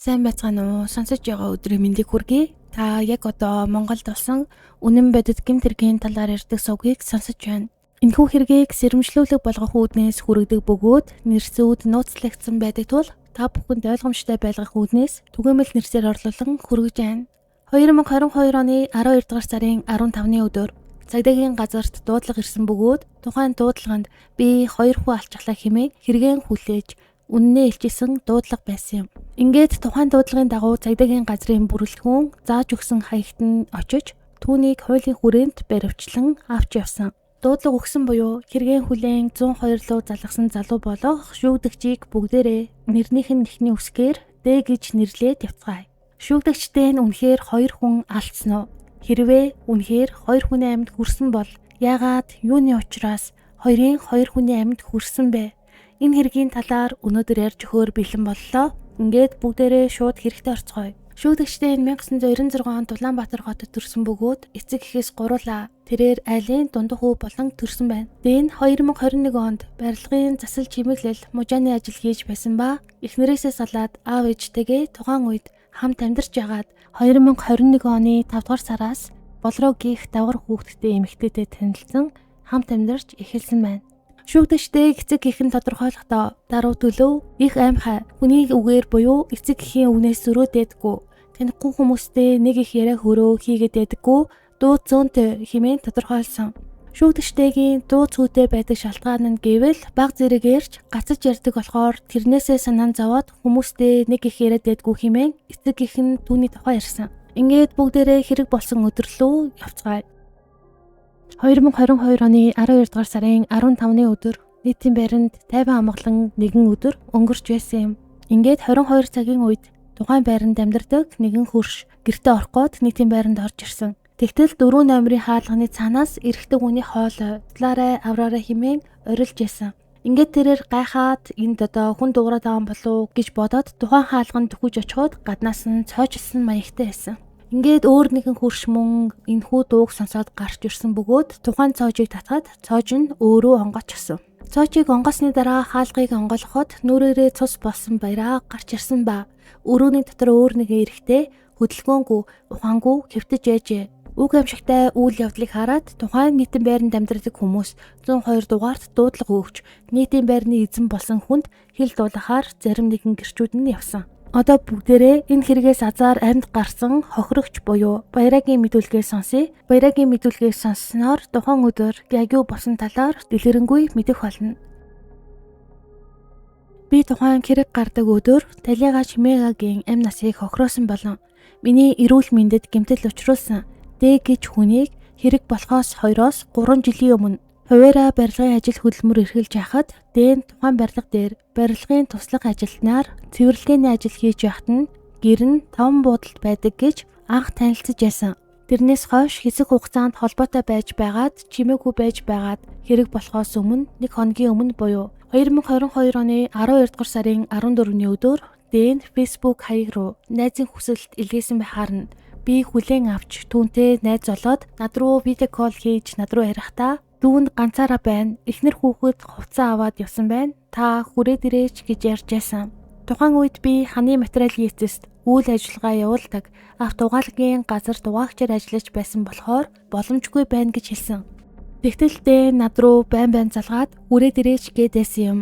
Сайн байцгаана уу? Сонсож байгаа өдрийн мэндийг хүргэе. Та яг одоо Монголд болсон үнэн бодит гэмт хэргийн талаар ярьдаг сувгийг сонсож байна. Энэхүү хэргийг сэрэмжлүүлэг болгох үүднээс хүргэдэг бөгөөд нэрсүүд нууцлагдсан байдаг тул та бүхэнд ойлгомжтой байлгах үүднээс түгээмэл нэрсээр орлуулан хүргэж байна. 2022 оны 12 дугаар сарын 15-ны өдөр цагдаагийн газарт дуудлага ирсэн бөгөөд тухайн дуудлаганд би 2 хүү алчглаа хэмээн хэрэгэн хүлээж үнэнээ илчилсэн дуудлага байсан юм. Ингээд тухайн дуудлагын дагуу цагдаагийн газрын бүрэлдэхүүн зааж өгсөн хаягт нь очиж түүнийг хуулийн хүрээнд баривчлан авч явсан. Дуудлага өгсөн буюу хэрэгэн хүлээн 102 руу залгасан залуу болох шүүгдэгчийг бүгдээрээ нэрнийх нь эхний үсгээр Д гэж нэрлээд явцгаая. Шүүгдэгчтэй нь үнэхээр 2 хүн алдсан уу? Хэрвээ үнэхээр 2 хүний амьд хүрсэн бол яагаад юуны учраас 2 хүний амьд хүрсэн бэ? Энэ хэргийн талаар өнөөдөр ярьж өгөхөөр бэлэн боллоо. Ингээд бүгдээрээ шууд хэрэгтээ орцгоё. Шүүгдэгчтэй 1996 онд Улаанбаатар хотод төрсэн бөгөөд эцэг эхээс гуруула тэрээр айлын дундх хүү болон төрсэн байна. Дэн 2021 онд барилгын засал чимэглэл мужааны ажил хийж байсан ба эхнэрээсээ салаад аав ээжтэйгээ тухайн үед хамт амьдарч ягаад 2021 оны 5 дугаар сараас болроо гих давгар хүүхэдтэй эмэгтэйтэй танилцсан хамт амьдарч эхэлсэн байна. Шүүгдэгчтэй эцэг эхэн тодорхойлохдоо даруй төлөв их аймхай хүний үгээр буюу эцэг эхийн үгнээс зөрөөдөөдгөө танихгүй хүмүүстэй нэг их яриа хөрөө хийгээд байдаггүй дуу зөөнтэй хэмээн тодорхойлсон. Шүүгдэгчтэйгийн дуу цүүтэй байдаг шалтгаан нь гэвэл баг зэрэгээрч гацаж ярьдаг болохоор тэрнээсээ санаан зовоод хүмүүстэй нэг их яриад байдаггүй хэмээн эцэг эхэн түүний тухай ярьсан. Ингээд бүгдээрээ хэрэг болсон өдөрлөө явцгаая. 2022 оны 12 дугаар сарын 15-ны өдөр нийтийн байранд тайван амгалан нэгэн өдөр өнгөрч байсан юм. Ингээд 22 цагийн үед тухайн байранд амьдардаг нэгэн хөрш гэртээ орох гээд нийтийн байранд орж ирсэн. Тэгтэл 4 номерын хаалганы цаанаас эрэгтэй хүний хоолой лаарай авраарай хэмээн орилж байсан. Ингээд тэрээр гайхаад энд одоо хүн дуурайд байгаа болов гэж бодоод тухайн хаалганд төхөж очиход гаднаас нь цоочилсан маягтай байсан. Ингээд өөр нэгэн хөрш мөн энэхүү дууг сонсоод гарч ирсэн бөгөөд тухайн цоожийг татгаад цоож нь өөрөө онгоочсон. Цоожийг онгоосны дараа хаалгыг онгойлгоход нүрээрээ цус болсон баяраа гарч ирсэн ба өрөөний дотор өөр нэгэн эрэгтэй хөдөлгөөнгүй ухаангүй хэвтэж ээжээ. Үг амшигтай үйл явдлыг хараад тухайн нийтийн байранд амьдардаг хүмүүс 102 дугаарт дуудлага өгч нийтийн байрны эзэн болсон хүнд хил дуулахаар зарим нэгэн гэрчүүд нь явсан. Одоо бүгдээрээ энэ хэрэгээс азар амьд гарсан хохирогч буюу баярагийн мэдүүлгээ сонсъё. Баярагийн мэдүүлгийг сонссноор тухайн өдөр яг юу болсон талаар дэлгэрэнгүй мэдэх болно. Би тухайн хэрэг гардаг өдөр Талигач Мегагийн амь насыг хохироосон болон миний эрүүл мэндэд гэмтэл учруулсан Д гэж хүнийг хэрэг болохоос 2-3 жилийн өмнө хуваараа барилгын ажил хөдөлмөр эрхэлж яхад Дэн тухайн барилга дээр барилгын туслах ажилтнаар цэвэрлэгээний ажил хийж яхад нь гэр нь 5 буудалд байдаг гэж анх танилцж байсан. Тэрнээс хойш хэсэг хугацаанд холбоотой байж байгаад чимээгүй байж байгаад хэрэг болохоос өмнө 1 хоногийн өмнө буюу 2022 оны 12 дугаар сарын 14-ний өдөр Дэн Facebook хаяг руу найзын хүсэлт илгээсэн байхаар нь би хүлээн авч түүнтэй найз болоод над руу видео кол хийж над руу ярихдаа дүүнд ганцаараа байна. Эхнэр хүүхэд хувцас аваад явсан байна. Та хүрээд ирээч гэж ярьж байсан. Тухайн үед би ханы материалын эцэст үйл ажиллагаа явуулдаг авто угаалгын газар дугаагчаар ажиллаж байсан болохоор боломжгүй байна гэж хэлсэн. Тэгтэлдээ над руу байн залгаад хүрээд ирээч гэдээсэн юм.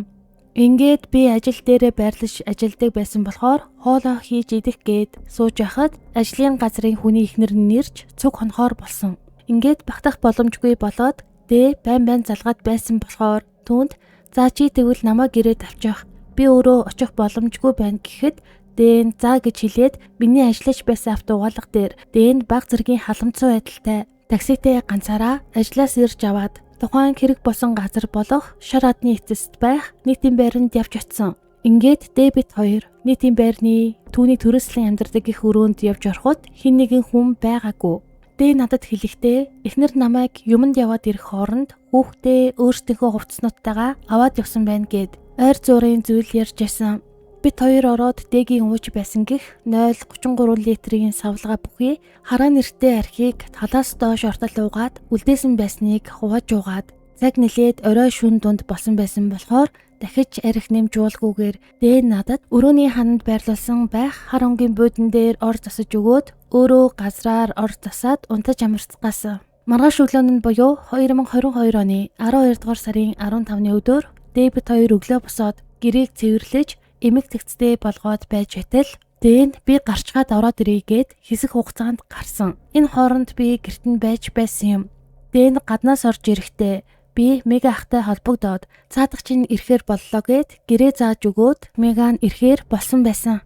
Ингээд би ажил дээрээ байрлаж ажилдаг байсан болохоор хоолоо хийж идэх гээд сууж байхад ажлын газрын хүний эхнэр нь нэрж цуг хонхоор болсон. Ингээд багтах боломжгүй болоод Д байн залгаад байсан болохоор түүнд за чи тэгвэл намайг гэрээд авчих. Би өөрөө очих боломжгүй байна гэхэд Дэн за гэж хэлээд миний ажиллаж байсан авто угаалга дээр Дэн баг зэргийн халамцсан байдалтай такситэй ганцаараа ажлаас ирж аваад тухайн хэрэг болсон газар болох шар адны эцэст байх нийтийн байранд явж очсон. Ингээд Дэбит 2 нийтийн байрны түүний төрөслийн амьдардаг их өрөөнд явж ороход хэн нэгэн хүн байгаагүй. Дэ надад хэлэхдээ эхнэр намайг юмд яваад ирэх хооронд хүүхдээ өөрсдийнхөө хувцснуудтайгаа аваад явсан байна гэд ойр зуурын зүйл ярьж байсан. Бит 2 ороод Дэгийн ууж байсан гих 0.33 литрийн савлгаа бүхий хараа нэртэй архийг талаас доош ортол уугаад үлдээсэн байсныг хувааж уугаад цаг нэлээд орой шөнө дунд болсон байсан болохоор дахиж арх нэмж уулгүйгээр Дэн надад өрөөний хананд байрлуулсан байх хар онгийн буудан дээр ор засаж өгөөд өөрөө газраар ор засаад унтаж амарцгаасан. Маргааш өглөө нь буюу 2022 оны 12 дугаар сарын 15-ны өдөр Дэвид хоёр өглөө босоод гэрээг цэвэрлэж эмэг цэгцтэй болгоод байж байтал Дэн би гарчгаад ороод ирээгээд хэсэг хугацаанд гарсан. Энэ хооронд би гэрт нь байж байсан юм. Дэн гаднаас орж ирэхдээ би Мега ахтай холбогдоод цаадах чинь ирэхээр боллоо гэд гэрээ зааж өгөөд Меган ирэхээр болсон байсан.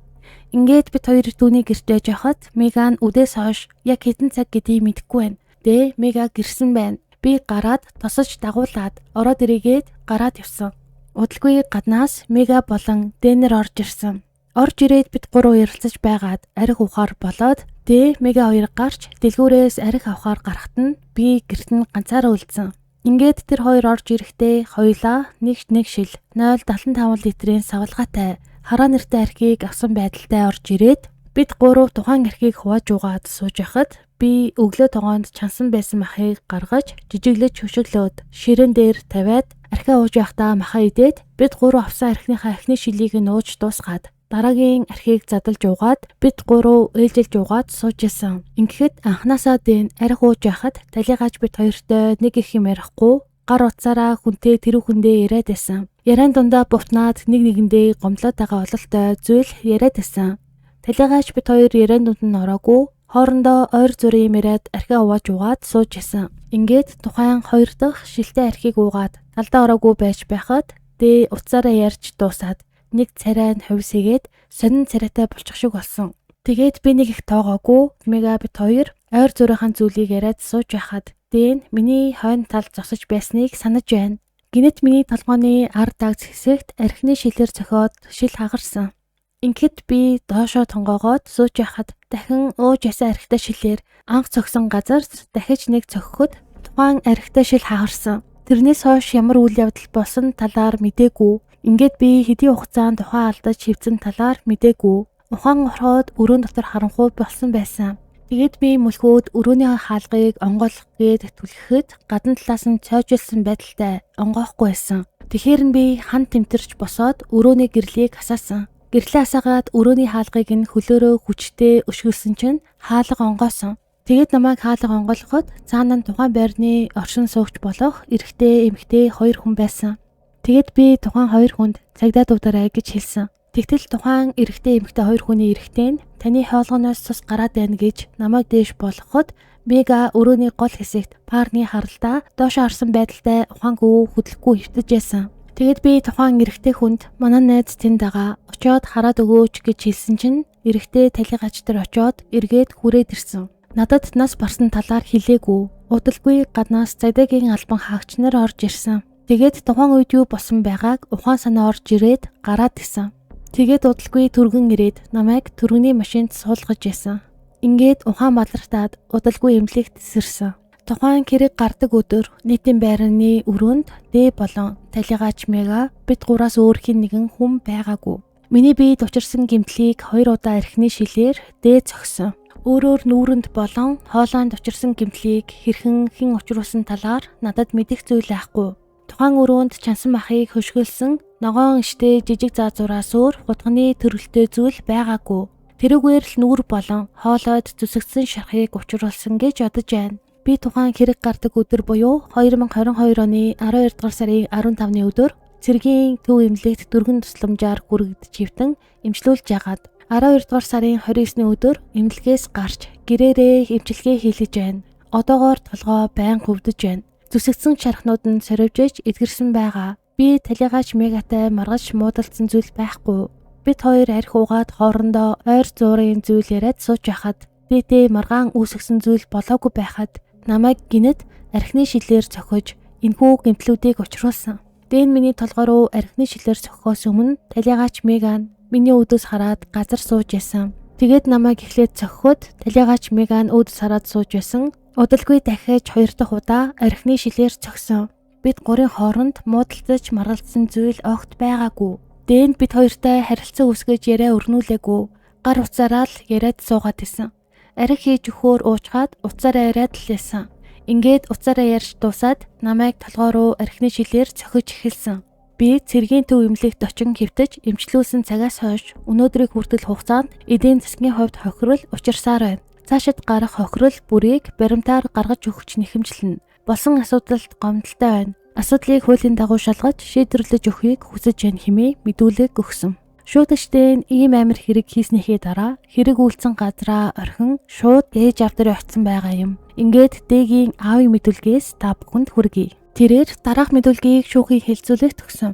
Ингээд бид хоёр түүний гэртээ жахад Меган үдээс хойш яг хэдэн цаг гэдгийг мэдэхгүй байна. Дэ Мега гэрсэн байна. Би гараад тосож дагуулад ороод ирээгээд гараад явсан. Удалгүй гаднаас Мега болон Дэнер орж ирсэн. Орж ирээд бид гурав ярилцаж байгаад арх ухаар болоод Дэ Мега хоёр гарч дэлгүүрээс арх авахаар гарахт нь би гэрт нь ганцаараа үлдсэн. Ингээд тэр хоёр орж ирэхдээ хоёулаа нэг шил 0.75 литрийн савлгаатай хараа нэртэй архийг авсан байдалтай орж ирээд бид гурав тухайн архийг хувааж угаад сууж байхад би өглөө тогоонд чансан байсан махыг гаргаж жижиглэж хөшөглөөд ширээн дээр тавиад архиа ууж байхдаа махаа идээд бид гурав авсан архиныхаа эхний шилийг нь ууж дуусгаад дараагийн архийг задалж угаад бид гурав ээлжилж угаад сууж исэн. Ингээд анханасаа Дэн арх ууж байхад талигааж бид хоёртой нэг их юм ярихгүй гар утсаараа хүнтэй тэр хүндээ яриад байсан. Яриан дундаа бутнаад нэгэндээ гомдлоод байгаа ололтой зүйл яриад байсан. Талигааж бид хоёр яриан дунд нь ороогүй хоорондоо ойр зүрийн яриад архиа ууж угаад сууж исэн. Ингээд тухайн хоёр дахь шилтэй архийг уугаад талдаа ороогүй байж байхад Дэ утсаараа ярьж дуусаад нэг царай нь хувьсгээд сонин царайтай болчих шиг болсон. Тэгээд би нэг их тоогоогүй Мега бид хоёр ойр зүрийнхэн зүйлийг яриад сууж байхад Дэн миний хойно талд зогсож байсныг санаж байна. Гинэт миний толгойн ард дагц хэсэгт архины шилээр цохиод шил хагарсан. Ингээд би доошоо тонгоогоод сууж байхад дахин ууж ясан архитай шилээр анх цогсон газар дахиж нэг цохиход тухайн архитай шил хагарсан. Тэрнээс хойш ямар үйл явдал болсон талаар мэдээгүй. Ингээд би хэдийн хугацаанд ухаан алдаж хөвцөн талаар мэдээгүй. Ухаан ороход өрөөнд дотор харанхуй болсон байсан. Тэгээд би мөлхөөд өрөөний хаалгыг онгойлгох гээд түлхэхэд гадна талаас нь цойжилсан байдалтай онгоохгүй байсан. Тэгэхээр нь би хан тэмтэрч босоод өрөөний гэрлийг асаасан. Гэрлээ асаагаад өрөөний хаалгыг нь хөлөөрөө хүчтэй өшгөлсөн чинь хаалга онгоосон. Тэгээд намайг хаалга онгойлгоход цаана нь тухайн байрны оршин суугч болох эрэгтэй эмэгтэй хоёр хүн байсан. Тэгэд би тухайн хоёр хүнд цагдаа дуудаарай гэж хэлсэн. Тэгтэл тухайн эрэгтэй эмэгтэй хоёр хүний эрэгтэй нь таны хоолгоноос цус гараад байна гэж намайг дээш болгоход Мега өрөөний гол хэсэгт парны харалтаа доошоо орсон байдалтай ухаангүй хөдлөхгүй хөвтөж байсан. Тэгэд би тухайн эрэгтэй хүнд манай найз тэнд байгаа очиод хараад өгөөч гэж хэлсэн чинь эрэгтэй талигач дээр очиод эргээд хүрээд ирсэн. Надад нас барсан талаар хэлээгүй. Удалгүй гаднаас цагдаагийн албан хаагч нар орж ирсэн. Тэгээд тухайн үед юу болсон байгааг ухаан санаа орж ирээд гараад исэн. Тэгээд удалгүй түргэн ирээд намайг түргэний машинд суулгаж исэн. Ингээд ухаан балартаад удалгүй эмнэлэгт тесэрсэн. Тухайн хэрэг гардаг өдөр нийтийн байрны өрөөнд Дэ болон талигач Мега бид гураас өөр хин нэгэн хүн байгаагүй. Миний биед учирсан гэмтлийг 2 удаа архины шилээр Дэ зогсон. Өөрөөр нүүрэнд болон хоолойнд учирсан гэмтлийг хэрхэн хэн учруулсан талаар надад мэдэх зүйл байхгүй. Тухайн өрөөнд чансан махыг хөшгөлсөн ногоон иштэй жижиг заазуураас өөр хутганы төрөлтэй зүйл байгаагүй. Тэрүүгээр л нүүр болон хоолойд зүсэгдсэн шархыг учруулсан гэж бодож байна. Би тухайн хэрэг гардаг өдөр буюу 2022 оны 12 дугаар сарын 15-ны өдөр цэргийн төв эмнэлэгт дөрвөн тусламжаар хүрэгдэж хөвтөн эмчлүүлж яагаад 12 дугаар сарын 29-ны өдөр эмнэлгээс гарч гэрээрээ эмчилгээ хийлгэж байна. Одоогоор толгой байн хөвдөж байна. Зүсэгдсэн шархнууд нь сорвжиж эдгэрсэн байгаа. Би талигач Мегатай маргаж муудалцсан зүйл байхгүй. Бид хоёр арх уугаад хоорондоо ойр зуурын зүйл яриад сууж байхад дээдээ маргаан үүсгэсэн зүйл болоогүй байхад намайг гинэт архины шилээр цохиж энэхүү гэмтлүүдийг учруулсан. Дэн миний толгой руу архины шилээр цохихоос өмнө талигач Меган миний өдөөс хараад газар сууж ясан. Тэгээд намайг эхлээд цохиход талигач Меган өдөөс хараад сууж байсан. Удалгүй дахиж 2 дахь удаа архины шилээр цогсон. Бид гурийн хооронд муудалцаж маргалдсан зүйл огт байгаагүй. Дэн бид хоёртой харилцаа үүсгэж яриа өрнүүлээгүй. Гар утсаараа л яриад суугаад исэн. Арх хийж өгөхөөр уучгаад утсаараа яриад л исэн. Ингээд утсаараа ярьж дуусаад намайг толгой руу архины шилээр цохиж эхэлсэн. Би цэргийн төв эмнэлэгт очин хэвтэж эмчлүүлсэн цагаас хойш өнөөдрийг хүртэл хугацаанд эдийн засгийн хувьд хохирол учирсаар байна. Цаашид гарах хохирол бүрийг баримтаар гаргаж өгч нэхэмжлэнэ. Болсон асуудалд гомдолтой байна. Асуудлыг хуулийн дагуу шалгаж шийдвэрлэж өгөхийг хүсэж байна хэмээн мэдүүлэг өгсөн. Шүүдэгчдээ ийм амар хэрэг хийснийхээ дараа хэрэг үйлцэн газраа орхин шууд ээж аав дээр очсон байгаа юм. Ингээд Дэгийн аавын мэдүүлгээс та бүхэнд хүргэе. Тэрээр дараах мэдүүлгийг шүүхийн хэлцүүлэгт өгсөн.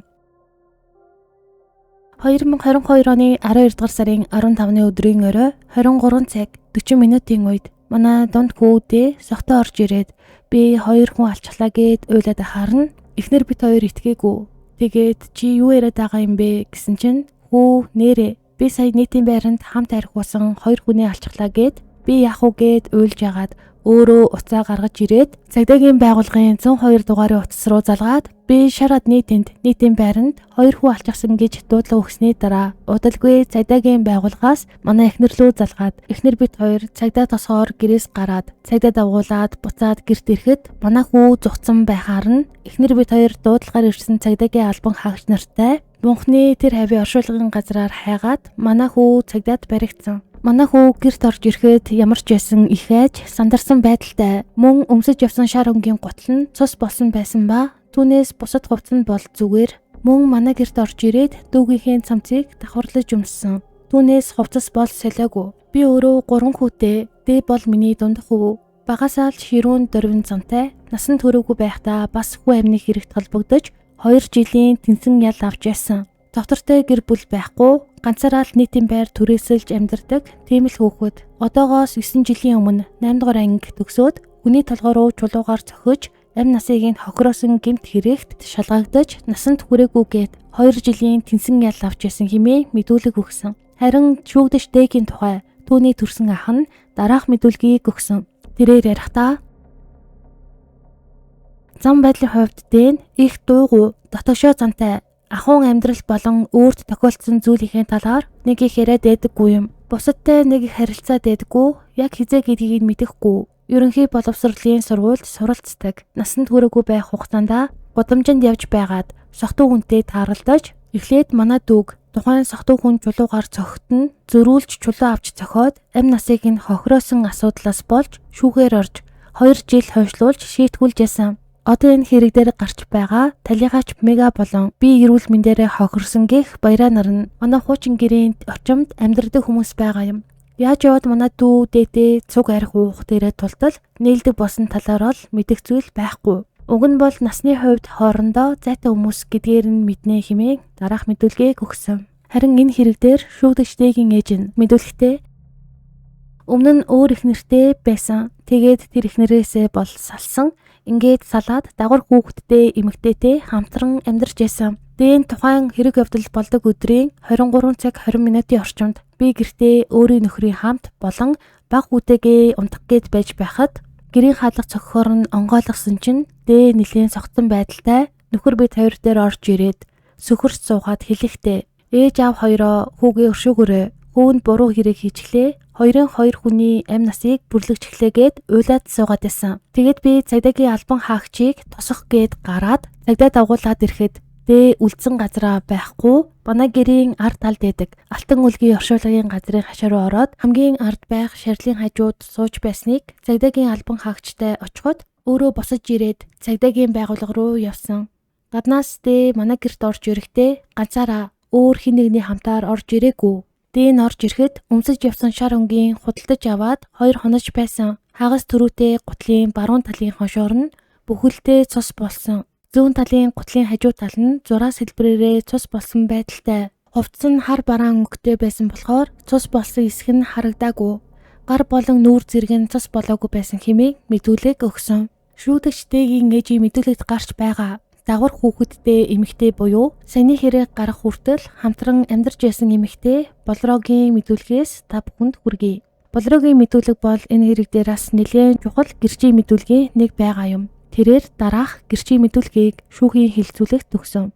2022 оны 12 дугаар сарын 15-ны өдрийн орой 23 цаг 40 минутын үед манай дунд хүүдээ согтоо орж ирээд би 2 хүн алчглаа гэд уйлаад ахаарна. Эхнэр бит хоёр итгээгүй. Тэгээд чи юу яриад байгаа юм бэ гэсэн чинь хүү нэрэ би сая нийтийн байранд хамт архиулсан 2 хүний алчглаа гэд би яах вэ гэд уйлж агаад өөрөө уцаа гаргаж ирээд цагдаагийн байгууллагын 102 дугаарын утас руу залгаад би шар адны тэнд нийтийн байранд 2 хүн алчсан гэж дуудлага өгсөний дараа удалгүй цагдаагийн байгууллагаас манай эхнэр рүү залгаад эхнэр бит хоёр цагдаа тосгоор гэрээс гараад цагдаа дагуулад буцаад гэрт ирэхэд манай хүү зугцсан байхаар нь эхнэр бит хоёр дуудлагаар ирсэн цагдаагийн албан хаагч нартай бунхны тэр хавийн оршуулгын газраар хайгаад манай хүү цагдаад баригдсан. Манай хүү гэрт орж ирэхэд ямар ч байсан их айж сандарсан байдалтай мөн өмсөж явсан шар өнгийн гутал нь цус болсон байсан ба түүнээс бусад хувцс нь бол зүгээр мөн манай гэрт орж ирээд дүүгийнхээ цамцыг давхарлаж өмссөн. Түүнээс хувцас бол солиогүй. Би өөрөө 3 хүүтэй. Дэ бол миний дундх хүү. Багасаа л ширүүн дөрвөн замтай насан туршаагүй байхдаа бас хүү амны хэрэгт холбогдож 2 жилийн тэнцэн ял авч яасан. Доктортой гэр бүл байхгүй, ганцаараа л нийтийн байр түрээсэлж амьдардаг тийм л хүүхэд. Одоогоос 9 жилийн өмнө 8 дугаар анги төгсөөд хүний толгой руу чулуугаар цохиж, амь насыг нь хохироосон гэмт хэрэгт шалгагдаж, насанд хүрээгүйгээд 2 жилийн тэнцэн ял авч ясан хэмээн мэдүүлэг өгсөн. Харин шүүгдэж Дэгийн тухай түүний төрсөн ах нь дараах мэдүүлгийг өгсөн. Тэрээр ярихдаа зам байдлын хувьд Дэн их дуугүй, дотогшоо зантай ахуйн амьдрал болон өөрт тохиолдсон зүйлийнхээ талаар нэг их яриад байдаггүй юм. Бусадтай нэг их харилцаа дэдэггүй, яг хизээ гэдгийг нь мэдэхгүй. Ерөнхий боловсролын сургуульд суралцдаг. Насанд хүрээгүй байх хугацаанд гудамжинд явж байгаад сохтуу хүнтэй тааралдаж, эхлээд манай дүүг тухайн сохтуу хүн чулуугаар цогтно, зөрүүлж чулуу авч цохоод амь насыг нь хохироосон асуудлаас болж шүүхээр орж 2 жил хойшлуулж шийтгүүлж ясан. Одоо энэ хэрэг дээр гарч байгаа талигаач мега болон би эрүүл мэндээрээ хохирсон гэх баяраа нар нь манай хуучин гэрийн очимд амьдардаг хүмүүс байгаа юм. Яаж яваад манай дүү дээдээ цуг арх уух дээрээ тултал нээлдэг болсон талаар л мэдэх зүйл байхгүй. Уг нь бол насны хувьд хоорондоо зайтай хүмүүс гэдгээр нь мэднэ хэмээн дараах мэдүүлгийг өгсөн. Харин энэ хэрэг дээр шүүгдэгчдийн ээж нь мэдүүлэхдээ өмнө нь өөр их нэртэй байсан. Тэгээд тэр их нэрээсээ бол салсан. Ингээд салаад дагвар хүүхэдтэй эмэгтэйтэй хамтран амьдарч байсан. Дэн тухайн хэрэг явдал болдог өдрийн 23 цаг 20 минутын орчимд би гэртээ өөрийн нөхрийн хамт болон баг хүүтэйгээ унтах гээд байж байхад гэрийн хаалга цогхоор нь онгойлгосон чинь Дэ нэлийн согтсон байдалтай нөхөр бид хоёр дээр орж ирээд сөхөрч суухад хэлэхдээ ээж аав хоёроо хүүгээ өршөөгөөрэй. Хүүнд буруу хэрэг хийчихлээ. 2 хүний амь насыг бүрлэгчглээгээд уйлаад суугаад байсан. Тэгэд би цагдаагийн албан хаагчийг тосох гээд гараад цагдаа дагуулад ирэхэд Дэ үлдсэн газараа байхгүй манай гэрийн ард талд байдаг. Алтан үлгийн оршуулгын газрын хашаа руу ороод хамгийн ард байх шарилын хажууд сууж байсныг цагдаагийн албан хаагчтай очиход өөрөө босож ирээд цагдаагийн байгууллага руу явсан. Гаднаас Дэ манай гэрт орж ирэхдээ ганцаараа өөр хэн нэгний хамтаар орж ирээгүй. Дэн орж ирэхэд өмсөж явсан шар өнгийн худалдаж аваад 2 хонож байсан. Хагас төрүүтэй гутлын баруун талын хошоор нь бүхэлдээ цус болсон. Зүүн талын гутлын хажуу тал нь зураа сэлбрээрээ цус болсон байдалтай. Хувцс нь хар бараан өнгөтэй байсан болохоор цус болсон хэсэг нь харагдаагүй. Гар болон нүүр зэрэг нь цус болоогүй байсан хэмээн мэдүүлэг өгсөн. Шүүдэгчдийн ээжийн мэдүүлэгт гарч байгаа дагвар хүүхэдтэй эмэгтэй буюу саяны хэрэг гарах хүртэл хамтран амьдарч байсан эмэгтэй Болрогийн мэдүүлгээс та бүхэнд хүргэе. Болрогийн мэдүүлэг бол энэ хэрэг дээр бас нэлээд чухал гэрчийн мэдүүлгийн нэг байгаа юм. Тэрээр дараах гэрчийн мэдүүлгийг шүүхийн хэлцүүлэгт өгсөн.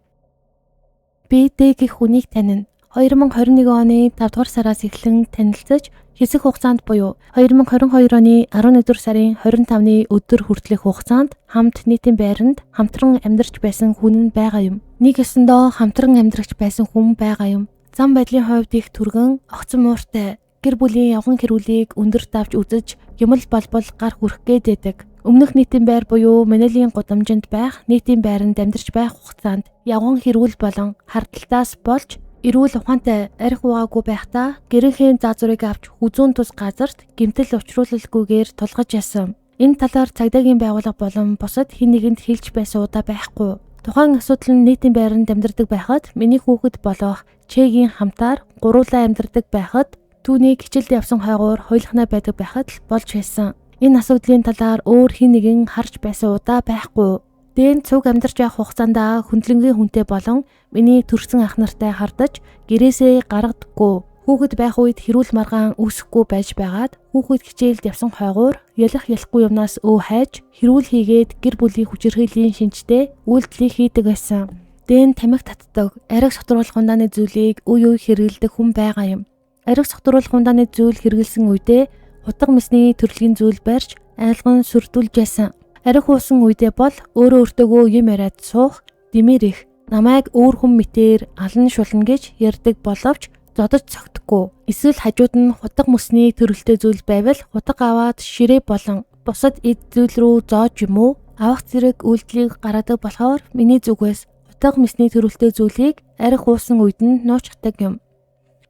Би Дэ гэх хүнийг танина. 2021 оны 5 дугаар сараас эхлэн танилцж хэсэг хугацаанд буюу 2022 оны 11 сарын 25-ны өдөр хүртэлх хугацаанд хамт нийтийн байранд хамтран амьдарч байсан хүн нь байгаа юм. Нэг ёсондоо хамтран амьдрагч байсан хүн байгаа юм. Зам байдлын хувьд их түргэн, огцон мууртай, гэр бүлийн явган хэрүүлийг өндөр давж үзэж, юмл болбол гар хүрэх гээдэг. Өмнөх нийтийн байр буюу Манелийн гудамжинд байх, нийтийн байранд амьдарч байх хугацаанд явган хэрүүл болон хардталтаас болж эрүүл ухаантай арх угаагүй байхдаа гэрийнхээ заазуурыг авч хүзүүн тус газарт гэмтэл учруулалгүйгээр тулгаж ясан. Энэ талаар цагдаагийн байгууллага болон бусад хэн нэгэнд хэлж байсан удаа байхгүй. Тухайн асуудал нь нийтийн байранд амьдардаг байхад миний хүүхэд болох Чэгийн хамтаар гуруулаа амьдардаг байхад түүнийг хичээлд явсан хойгоор хойлохнаа байдаг байхад л болж байсан. Энэ асуудлын талаар өөр хэн нэгэн харж байсан удаа байхгүй. Дэн цуг амьдарч байх хугацаанд хөндлөнгийн хүнтэй болон миний төрсөн ах нартай хардаж гэрээсээ гаргадаггүй. Хүүхэд байх үед хэрүүл маргаан үүсэхгүй байж байгаад хүүхэд хичээлд явсан хойгоор ялахгүй юмнаас хайж хэрүүл хийгээд гэр бүлийн хүчирхийллийн шинжтэй үйлдэлийг хийдэг байсан. Дэн тамхи татдаг, ариг сотруулах ундааны зүйлийг үе хэрэгэлдэг хүн байгаа юм. Ариг сотруулах ундааны зүйл хэрэгэлсэн үедээ хутга мэсний төрөлгийн зүйл барьж айлган сүрдүүлж байсан. Арих уусан үедээ бол өөрөө өөртөөгөө юм яриад суух, дэмэр их, намайг өөр хүн мэтээр алан шулна гэж ярьдаг боловч зодож цогтгүй. Эсвэл хажууд нь хутга мөсний төрөлтэй зүйл байвал хутга аваад ширээ болон бусад эд зүйл рүү зоож юм уу авах зэрэг үйлдэлийг гаргадаг болохоор миний зүгээс хутга мөсний төрөлтэй зүйлийг арих уусан үед нь нуучдаг юм.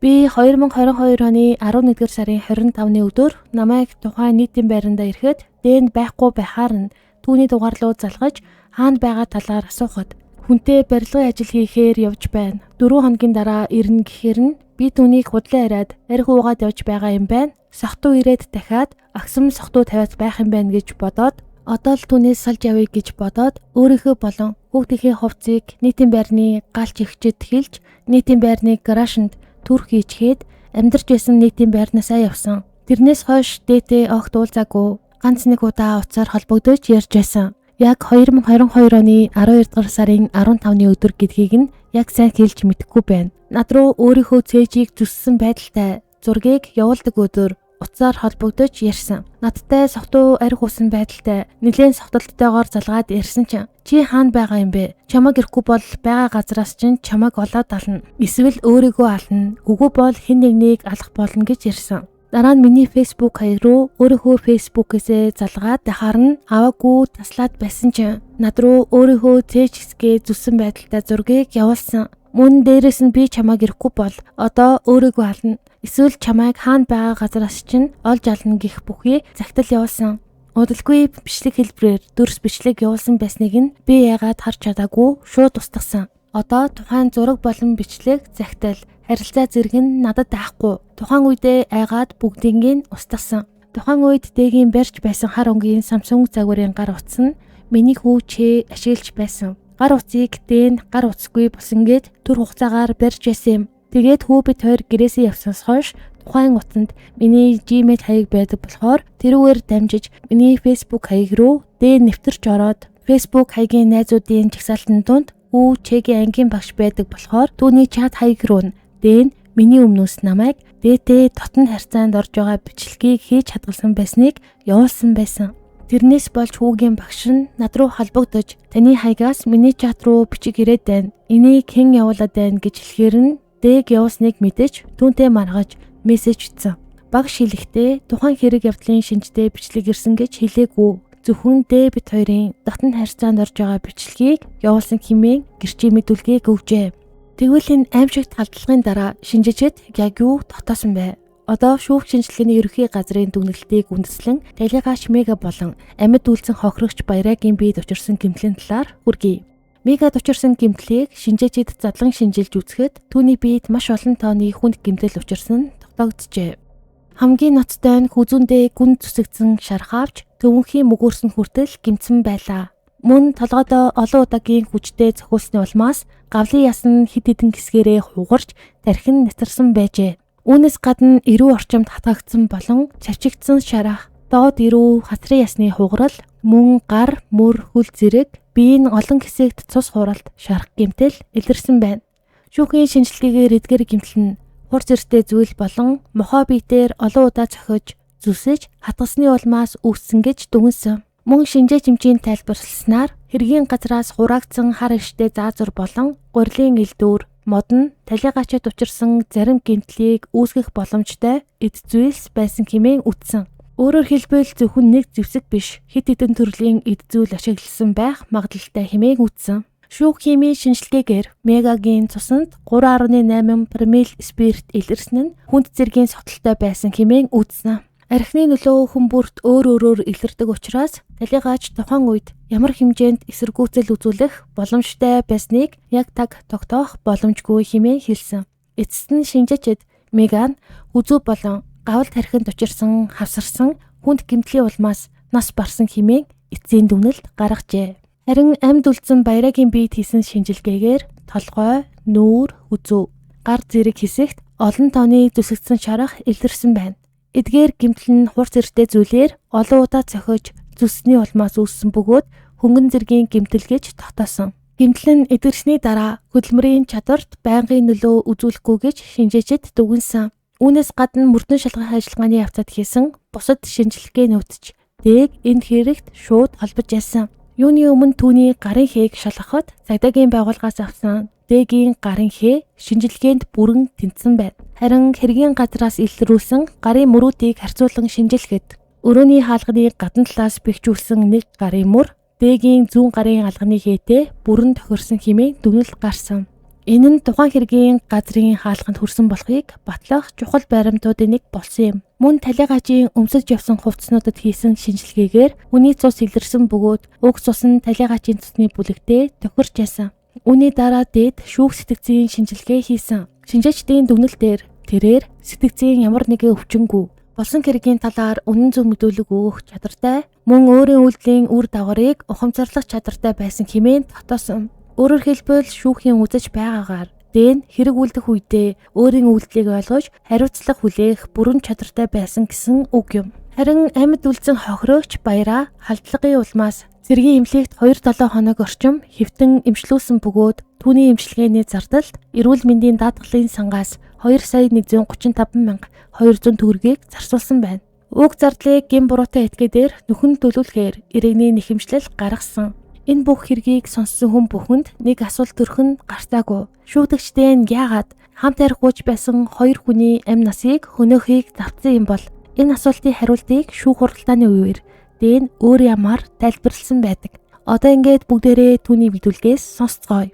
Би 2022 оны 11-р сарын 25-ны өдөр намайг тухайн нийтийн байранда ирэхэд дээнд байхгүй байхаар нь түүний дугаар руу залгаж хаана байгаа талаар асуухад хүнтэй барилгын ажил хийхээр явж байна. 4 хоногийн дараа ирнэ гэхээр нь би түүнийг худлаа яриад арх уугаад явж байгаа юм байна. Сохтуу ирээд дахиад агсам сохтуу тавиад байх юм байна гэж бодоод одоо л түүнээс салж явъя гэж бодоод өөрийнхөө болон хүүхдийнхээ хувцсыг нийтийн байрны галч ихчэд хэлж нийтийн байрны гаражинд түрх хийчгээд амьдарч байсан нийтийн байрнаасаа явсан. Тэрнээс хойш дээтэй огт уулзаагүй. Ганц нэг удаа уцаар холбогдож ярьж байсан. Яг 2022 оны 12 дугаар сарын 15-ны өдөр гэдгийг нь яг сайн хэлж мэдэхгүй байна. Над руу өөрийнхөө цээжийг зүссэн байдалтай зургийг явуулдаг өдөр уцаар холбогдож ярьсан. Надтай сохтуу арх уусан байдалтай нэлээд сохтолттойгоор залгаад ярьсан чинь чи хаана байгаа юм бэ? Чамайг ирэхгүй бол байгаа газраас чинь чамайг олоод ална. Эсвэл өөрийгөө ална. Үгүй бол хэн нэгнийг алах болно гэж ярьсан. Дараа нь миний Facebook хаяг руу өөрийнхөө Facebook-ээсээ залгаад дахаар нь аваагүй таслаад байсан чинь над руу өөрийнхөө цээж хэсгээ зүссэн байдалтай зургийг явуулсан. Мөн дээрээс нь би чамайг ирэхгүй бол одоо өөрийгөө ална. Эсвэл чамайг хаана байгаа газраас чинь олж ална гэх бүхий загтал явуулсан. Удалгүй бичлэг хэлбэрээр дүрс бичлэг явуулсан байсныг нь би яагаад харж чадаагүй шууд устгасан. Одоо тухайн зураг болон бичлэг загтал харилцаа зэрэг нь надад байхгүй. Тухайн үедээ айгаад бүгдийг нь устгасан. Тухайн үед дэгийн барьж байсан хар өнгийн Samsung загварын гар утас нь миний хүү Чэ ашиглаж байсан. Гар утсыг дээн гар утасгүй болсон гээд түр хугацаагаар барьж байсан юм. Тэгээд хүү бид хоёр гэрээсээ явсанаас хойш тухайн утсанд миний Gmail хаяг байдаг болохоор тэрүүгээр дамжиж миний Facebook хаяг руу дээн нэвтэрч ороод Facebook хаягийн найзуудын жагсаалтын дунд хүү Чэгийн ангийн багш байдаг болохоор түүний чат хаяг руу дээн миний өмнөөс намайг дээтэй дотн харьцаанд орж байгаа бичлэгийг хийж хадгалсан байсныг явуулсан байсан. Тэрнээс болж хүүгийн багш нь над руу холбогдож таны хаягаас миний чат руу бичиг ирээд байна. Энийг хэн явуулаад байна гэж хэлэхээр нь дэг явуулсныг мэдэж түүнтэй маргаж мессеж бичсэн. Багш хэлэхдээ тухайн хэрэг явдлын шинжтэй бичлэг ирсэн гэж хэлээгүй. Зөвхөн бид хоёрын дотн харьцаанд орж байгаа бичлэгийг явуулсан хэмээн гэрчийн мэдүүлгийг өгжээ. Тэгвэл энэ аимшигт халдлагын дараа шинжижэд яг юу тогтоосон бэ? Одоо шүүх шинжилгээний ерөнхий газрын дүгнэлтийг үндэслэн Талигаач Мега болон амьд үйлцэн хохирогч Баярагийн биед учирсан гэмтлийн талаар хүргэе. Мегад учирсан гэмтлийг шинжээчид задлан шинжилж үзэхэд түүний биед маш олон тооны хүнд гэмтэл учирсан тогтогджээ. Хамгийн ноцтой нь хүзүүндээ гүн зүсэгдсэн шархаавч төвөнхийн мөгөөрсөн хүртэл гэмтсэн байлаа. Мөн толгойдоо олон удаагийн хүчтэй зохиулсны улмаас гавлын ясан хид хідэн хэсгээрээ хугарч тархин нэтарсан байжээ. Үүнээс гадна эрүү орчимд хатгагдсан болон цавчигдсан шарах, доод эрүү хасрын ясны хугарал, мөн гар, мөр, хөл зэрэг биеийн олон хэсэгт цус хуралт, шарах гэмтэл илэрсэн байна. Шүүхийн шинжилгээгээр эдгээр гэмтэл нь хур зэрэгтэй зүйл болон мохоо биетээр олон удаа цохиж, зүсэж, хатгасны улмаас үүссэн гэж дүгнсэн. Мөн шинжээ чимжийн тайлбарласнаар хэргийн газраас хураагдсан хар ирштэй заазур болон гурилын элдвэр, модон, талигаачид учирсан зарим гэмтлийг үүсгэх боломжтой эд зүйлс байсан хэмээн үздэн. Өөрөөр хэлбэл зөвхөн нэг зэвсэг биш, хэд хэдэн төрлийн эд зүйл ашигласан байх магадлалтай хэмээн үздэн. Шүүх химийн шинжилгээгээр мегагийн цуснд 3.8 промил спирт илэрсэн нь хүнд зэргийн сотолтой байсан хэмээн үздэн. Архины нөлөө хүн бүрт өөр өөрөөр илэрдэг учраас талигаач тухайн үед ямар хэмжээнд эсэргүүцэл үзүүлэх боломжтой байсныг яг таг тогтоох боломжгүй хэмээн хэлсэн. Эцэст нь шинжээчид меган үзүү болон гавал тархинд учирсан хавсарсан хүнд гэмтлийн улмаас нас барсан хэмээн эцсийн дүгнэлт гаргажээ. Харин амьд үлдсэн баярагийн биед хийсэн шинжилгээгээр толгой, нүүр, үзүү, гар зэрэг хэсэгт олон тооны зүсэгдсэн шарах илэрсэн байна. Эдгээр гэмтэл нь хурц эрттэй зүйлээр олон удаа цохиж зүссний улмаас үүссэн бөгөөд хөнгөн зэргийн гэмтэл гэж тогтоосон. Гэмтэл нь эдгэрсний дараа хөдөлмөрийн чадварт байнгын нөлөө үзүүлэхгүй гэж шинжээчид дүгнсэн. Үүнээс гадна мөрдөн шалгах ажиллагааны явцад хийсэн бусад шинжилгээнүүд дээг энд хэрэгт шууд холбож яасан. Юуны өмнө түүний гарын хээг шалгахад цагдаагийн байгууллагаас авсан дээгийн гарын хээ шинжилгээнд бүрэн тэнцсэн байна. Харин хэргийн газраас илрүүлсэн гарын мөрүүдийг харьцуулан шинжилэхэд өрөөний хаалганы гадна талаас бэхжүүлсэн нэг гарын мөр дээгийн зүүн гарын алганы хээтэй бүрэн тохирсон хэмээн дүгнэлт гарсан. Энэ нь тухайн хэргийн газрын хаалганд хүрсэн болохыг батлах чухал баримтуудын нэг болсон юм. Мөн талигаачийн өмсөж явсан хувцснуудад хийсэн шинжилгээгээр хүний цус илэрсэн бөгөөд уг цус нь талигаачийн цусны бүлэгтээ тохирч байсан. Үүний дараа дээд шүүх сэтгцийн шинжилгээ хийсэн. Шинжээчдийн дүгнэлтээр тэрээр сэтгцийн ямар нэгэн өвчнгүй болсон хэргийн талаар үнэн зөв мэдүүлэг өгөх чадвартай, мөн өөрийн үйлдэлийн үр дагаврыг ухамсарлах чадвартай байсан хэмээн тогтоосон. Өөрөөр хэлбэл шүүхийн үзэж байгаагаар дэн хэрэг үлдэх үедээ өөрийн үйлдэлийг ойлгож хариуцлага хүлээх бүрэн чадвартай байсан гэсэн үг юм. Харин амьд үлдсэн хохирогч баяраа халдлагын улмаас цэргийн эмнэлэгт 2-7 хоног орчим хэвтэн эмчлүүлсэн бөгөөд түүний эмчилгээний зардалд эрүүл мэндийн даатгалын сангаас 2,135,200 төгрөгийг зарцуулсан байна. Уг зардлыг гин буруутай этгээдээр нөхөн төлүүлэхээр иргэний нэхэмжлэл гаргасан. Энэ бүх хэргийг сонссон хүн бүхэнд нэг асуулт төрөх нь гартаагүй. Шүүгдэгчдээ нь яагаад хамт арихгүйч байсан 2 хүний амь насыг хөнөөхийг давтсан юм бол? Энэ асуултын хариултыг шүүх хуралдааны үеэр дэн өөр ямаар тайлбарлсан байдаг. Одоо ингээд бүгдээрээ түүний мэдүүлгээс сонсцгоё.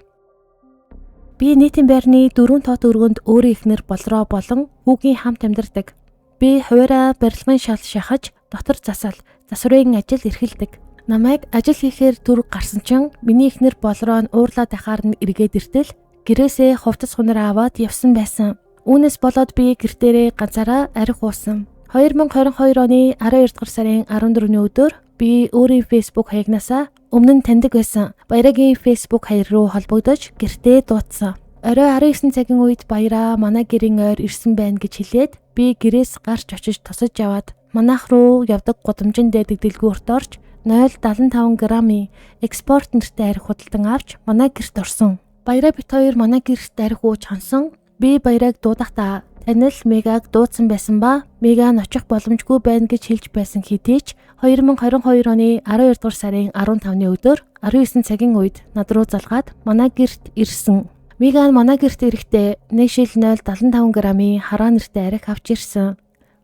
Би нийтийн байрны 4 тоот өргөнд өөрийн эхнэр болроо болон хүүгийн хамт амьдардаг. Би хуваараа барилгын шал шахаж дотор засварын ажил эрхэлдэг. Намайг ажил хийхээр түр гарсан чинь миний эхнэр болроо нь уурлаад ахаар нь эргээд иртэл гэрээсээ хувцас хунаар аваад явсан байсан. Үүнээс болоод би гэртээрээ ганцаараа арх уусан. 2022 оны 12 дугаар сарын 14-ний өдөр би өөрийн Facebook хаягнаасаа өмнө нь таньдаг байсан баярагийн Facebook хаяг руу холбогдож гэртээ дуудсан. Орой 19 цагийн үед баяраа манай гэрийн ойр ирсэн байна гэж хэлээд би гэрээс гарч очиж тусаж яваад манайх руу явдаг гудамжинд дээдэг дэлгүүрт орж 0.75 грамын экспорт нэртэй арх худалдан авч манай гэрт орсон. Баяраа бит хоёр манай гэрт арх ууж хонсон. Би баярааг дуудахдаа танил мегаг дуудсан байсан ба мега нь очих боломжгүй байна гэж хэлж байсан хэдий ч 2022 оны 12 дугаар сарын 15-ны өдөр 19 цагийн үед над руу залгаад манай гэрт ирсэн. Мега нь манай гэрт ирэхдээ 1.075 грамын хараа нэртэй арх авч ирсэн.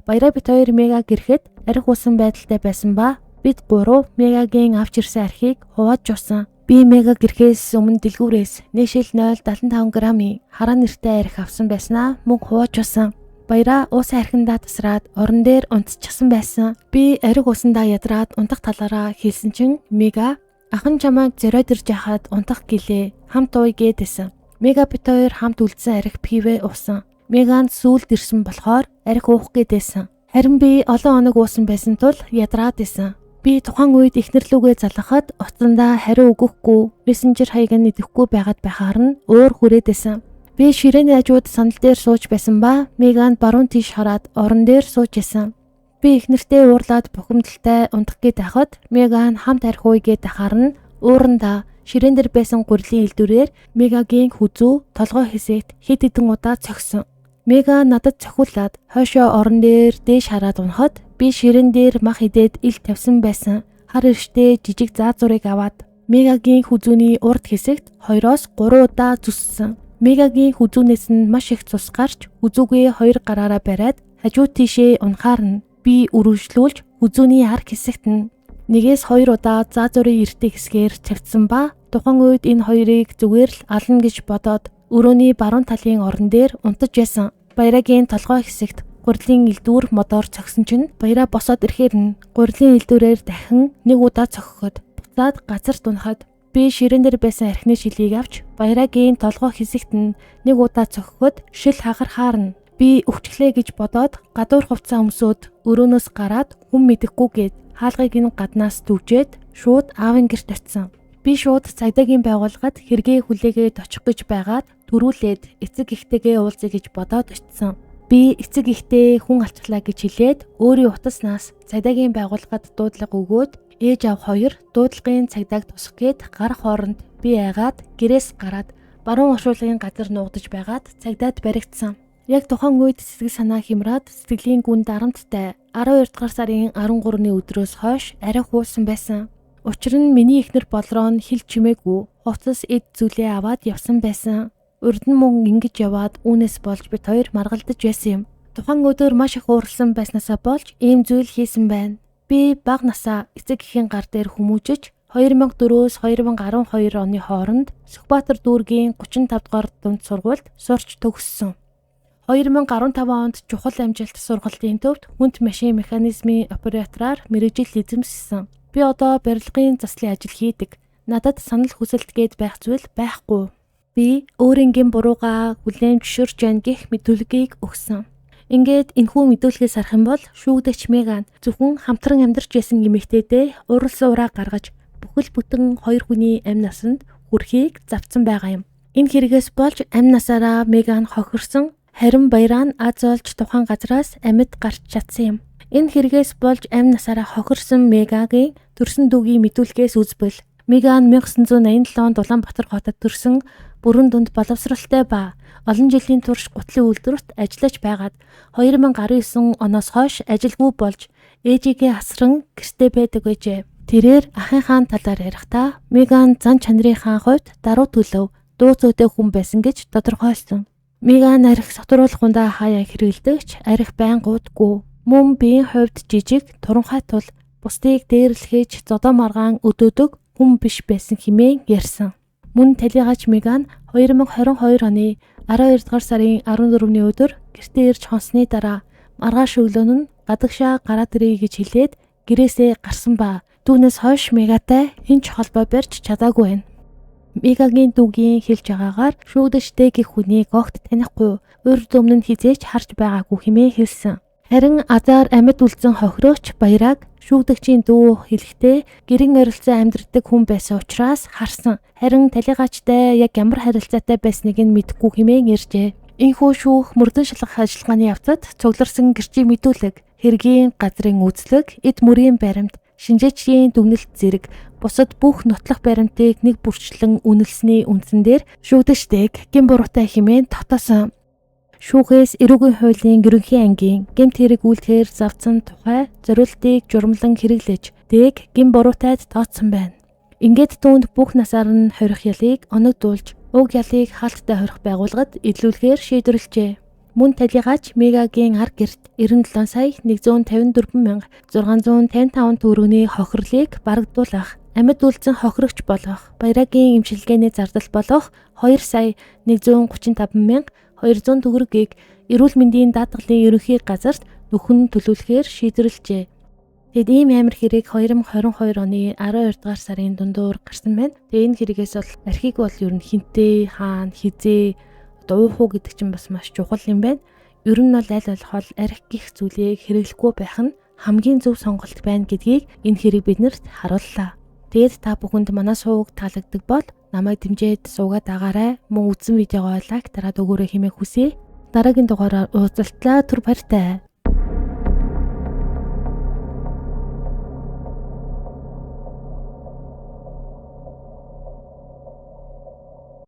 Баяраа бит хоёр мега гэрэхэд арх уусан байдалтай байсан ба бид 3 мегагийн авч ирсэн архийг хувааж жуусан. Би мега гэрхээс өмнө дэлгүүрээс 1.075 грамын хараа нэртэй арх авсан байснаа мөн хувааж жуусан. Баяраа уусан архиндаа тасраад орон дээр унтчихсан байсан. Би арх уусандаа ядраад унтах талаараа хэлсэн чинь мега ахын чамайг зориод ирж яхад унтах гэлээ хамт ууя гэдээсэн. Мега бит хоёр хамт үлдсэн арх пивэ уусан. Меганд сүүлд ирсэн болохоор арх уух гэдээсэн. Харин би олон хоног уусан байсан тул ядраад исэн. Би тухайн үед эхнэрлүүгээ залгахад утсандаа хариу өгөхгүй, мессенжер хаяг нь идэхгүй байгаад байхаар нь өөр хүрээдсэн. Би ширээний хажууд сандал дээр сууж байсан ба меганд баруун тийш хараад орон дээр сууж исэн. Би эхнэртээ уурлаад бухимдалтай унтах гээд байхад меган хамт арх ууя гээд байхаар нь уурандаа ширээн дээр байсан гурилын элдвэрээр мегагийн хүзүү толгой хэсэгт хэд хэдэн удаа цогсон. Мега надад цохиулаад хойшоо орон дээр дээш хараад унахад би ширээн дээр мах идээд ил тавьсан байсан. хар ирштэй жижиг заазуурыг аваад Мегагийн хүзүүний урд хэсэгт 2-3 удаа зүссэн. Мегагийн хүзүүнээс нь маш их цус гарч хүзүүгээ 2 гараараа бариад хажуу тийшээ унахаар нь би үргэлжлүүлж хүзүүний ар хэсэгт нь 1-2 удаа заазуурын эртний хэсгээр цавцсан ба тухайн үед энэ хоёрыг зүгээр л ална гэж бодоод өрөөний баруун талын орон дээр унтаж байсан. Баярагийн толгой хэсэгт гурилын элдвэр модоор цогсон чинь баяраа босоод ирэхээр нь гурилын элдвэрээр дахин 1 удаа цогхоход буцаад газарт унахад би ширээн дээр байсан архины шилийг авч баярагийн толгой хэсэгт нь 1 удаа цогхоход шил хагархаар нь би өвчлээ гэж бодоод гадуур хувцас өмсөд өрөөнөөс гараад хүн мэдэхгүйгээд хаалгыг нь гаднаас түвжээд шууд аавын гэрт очив. Би шууд цагдаагийн байгууллагад хэрэгээ хүлээгээд очих гэж байгаад төрүүлээд эцэг ихтэйгээ уулзъя гэж бодоод очив. Би эцэг ихтэй хүн алцглаа гэж хэлээд өөрийн утаснаас цагдаагийн байгууллагад дуудлага өгөөд ээж аав хоёр дуудлагын цагдаад тусах гээд гар хооронд би айгаад гэрээс гараад баруун оршуулгын газар нуугдаж байгаад цагдаад баригдсан. Яг тухайн үед сэтгэл санаа хямраад сэтгэлийн гүн дарамттай 12 дугаар сарын 13-ны өдрөөс хойш арай хуусан байсан. Учир нь миний эхнэр болроо нь хил чимээгүй хувцас эд зүйлээ аваад явсан байсан. Урд нь мөн ингэж яваад үүнээс болж бид хоёр маргалдаж байсан юм. Тухайн өдөр маш их ууралсан байснасаа болж ийм зүйл хийсэн байна. Би бага насаа эцэг эхийн гар дээр хүмүүжиж 2004-өөс 2012 оны хооронд Сүхбаатар дүүргийн 35 дугаар дунд сургуульд сурч төгссөн. 2015 онд чухал амжилт сургалтын төвд хүнд машин механизмын оператораар мэргэжил эзэмшсэн. Би одоо барилгын заслын ажил хийдэг. Надад санал хүсэлтгээд байх зүйл байхгүй. Би өөрийн гин буруугаа хүлээн зөвшөөрч байна гэх мэдүүлгийг өгсөн. Ингээд энэхүү мэдүүлгээс харах юм бол шүүгдэгч Меган зөвхөн хамтран амьдарч байсан эмэгтэйдээ урал суураа гаргаж бүхэл бүтэн 2 хүний амь насанд хүрэхийг завцсан байгаа юм. Энэ хэрэгээс болж амь насаараа Меган хохирсон, харин баяраа нь аз олж тухайн газраас амьд гарч чадсан юм. Энэ хэрэгээс болж амь насаараа хохирсон Мегагийн төрсөн дүүгийн мэдүүлгээс үзбэл Меган 1987 онд Улаанбаатар хотод төрсөн бүрэн дунд боловсралтай ба олон жилийн турш гутлын үйлдвэрт ажиллаж байгаад 2019 оноос хойш ажилгүй болж ээжигээ асран гэртээ байдаг байжээ. Тэрээр ахынхаа талаар ярихдаа Меган зан чанарынхаа хувьд даруй төлөв дуу цөөтэй хүн байсан гэж тодорхойлсон. Меган арх сотруулахундаа хаяа хэрэгэлдэгч арх байнгуудгүй. Мөн биеийн хувьд жижиг туранхай тул бусдыг дээрлэхэж зодоо маргаан өдөөдөг хүн биш байсан хэмээн ярьсан. Мөн талигач Меган 2022 оны 12 дугаар сарын 14-ний өдөр гэртээ ирж хонсны дараа маргааш өглөө нь гадагшаа гараад ирье гэж хэлээд гэрээсээ гарсан ба түүнээс хойш Мегатай хинч холбоо барьж чадаагүй байна. Мегагийн дүүгийн хэлж байгаагаар шүүгдэжтэй гэх хүнийг огт танихгүй, урд өмнө нь хизээч харж байгаагүй хэмээн хэлсэн. Харин азар амьд үлдсэн хохирооч баяраг шүүгдэгчийн дүү хэлэхдээ гэрэн орилцоо амьдрдаг хүн байсан учраас харсан. Харин талигаачтай яг ямар харилцаатай байсныг нь мэдэхгүй хэмээн ярьжээ. Энэхүү шүүх мөрдөн шалгах ажиллагааны явцад цугларсан гэрчийн мэдүүлэг, хэргийн газрын үзлэг, эд мөрийн баримт, шинжээчийн дүгнэлт зэрэг бусад бүх нотлох баримтыг нэг бүрчлэн үнэлсний үндсэн дээр шүүгдэгчтэйг гин буруутай хэмээн тогтоосон. Шүүхээс эрүүгийн хуулийн ерөнхий ангийн гэмт хэрэг үйлдэхээр завцсан тухай зориултыг журмлан хэрэглэж дэг гин буруутайд тооцсон байна. Ингээд түүнд бүх насаар нь хорих ялыг оногдуулж уг ялыг хаалттай хорих байгууллагад илүүлэхээр шийдвэрлэжээ. Мөн талигач Мегагийн ар гэрт 97 сая 154 мянга 655 төгрөгийн хохирлыг барагдуулах, амьд үлдсэн хохирогч болох, баярагийн эмчилгээний зардал болох 2 сая 135 мянга 200 төгрөгийг эрүүл мэндийн даатгалын ерөнхий газарт нөхөн төлөвлөхөөр шийдвэрлэжээ. Тэгэд ийм амар хэрэг 2022 оны 12 дугаар сарын дундуур гарсан байна. Тэгээ энэ хэрэгээс бол архийг бол ер нь хинтээ, хаана, хизээ, уух уу гэдэг чинь бас маш чухал юм байна. Ер нь бол аль болох архи гих зүйлийг хэрэглэхгүй байх нь хамгийн зөв сонголт байна гэдгийг энэ хэрэг биднэрт харууллаа. Тэгээд та бүхэнд манай сувг таалагддаг бол намайг дэмжиж суугаад агаарай. Мөн үзсэн видеогоо лайк дараад өгөөрэй хэмээн хүсье. Дараагийн дугаараар уулзалтаа түр баяртай.